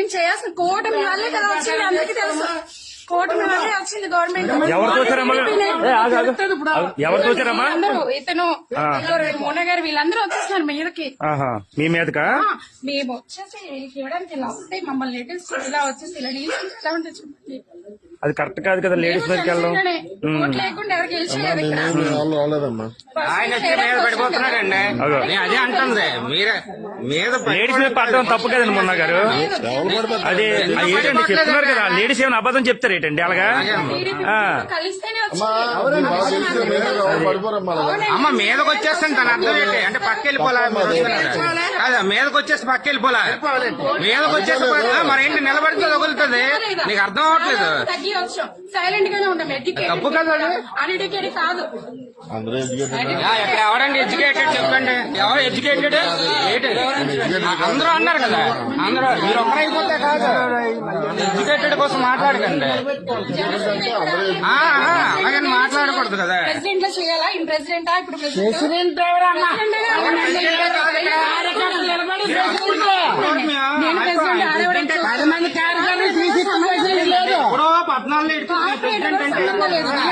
మేము చేయాల్సిన కూటమి వల్లే కదా వచ్చింది, అందరికీ తెలుసు. కూటమి వల్లే వచ్చింది గవర్నమెంట్. ఎవరు చూసారమ్మా? ఎవరు చూసారమ్మా? అందరూ ఇతను మోన గారు వీళ్ళందరూ వచ్చేస్తున్నారు మీదకి. మీ మీదకా? మేము వచ్చేసి ఇవ్వడానికి ఇలా వస్తే మమ్మల్ని లేటెస్ట్ ఇలా వచ్చేసి ఇలా ఎలా ఉంటుంది చూడండి. అది కరెక్ట్ కాదు కదా, లేడీస్ మీదకి వెళ్ళడం. లేకుండా ఎవరికి గెలిచలేదు ఇక్కడ. ఆయన మీద పడిపోతున్నాడండి, అదే అంటుంది. లేడీస్ మీద పడడం తప్పు కదండి మొన్న గారు. అదే ఏంటండి చెప్తున్నారు కదా, లేడీస్ ఏమైనా అబద్ధం చెప్తారు ఏంటండి అలాగా? కలిస్తేనే అమ్మ మీదకి వచ్చేస్తాను తన అర్థం ఏంటి అంటే పక్క వెళ్ళిపోలే కదా, మీదకి వచ్చేస్తే పక్క వెళ్ళిపోలే, మీదకి వచ్చేస్తే మరేంటి నిలబడితే తగులుతుంది, నీకు అర్థం అవ్వట్లేదు. సైలెంట్ గానే ఉంటాం. తప్పు కదా, అన్ఎడ్యుకేటెడ్ కాదు. ఇక్కడ ఎవరండి ఎడ్యుకేటెడ్ చెప్పండి, ఎవరు ఎడ్యుకేటెడ్? అందరూ అన్నారు కదా, అందరూ మీరు ఒక్కరైపోతే కాదు, ఎడ్యుకేటెడ్ కోసం మాట్లాడకండి, అలాగని మాట్లాడకూడదు కదా. ప్రెసిడెంట్ లో చేయాలా? ఇన్ ప్రెసిడెంటా? ఇప్పుడు ప్రెసిడెంట్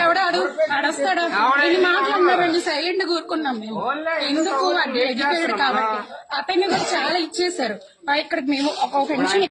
ఎవడో అడుస్తాడా? మాట్లాడినారండి, సైలెంట్ కూరుకున్నాం మేము. ఎందుకు? ఎడ్యుకేటెడ్ కాబట్టి అతన్ని కూడా చాలా ఇచ్చేసారు. ఇక్కడ మేము ఒక పెన్షన్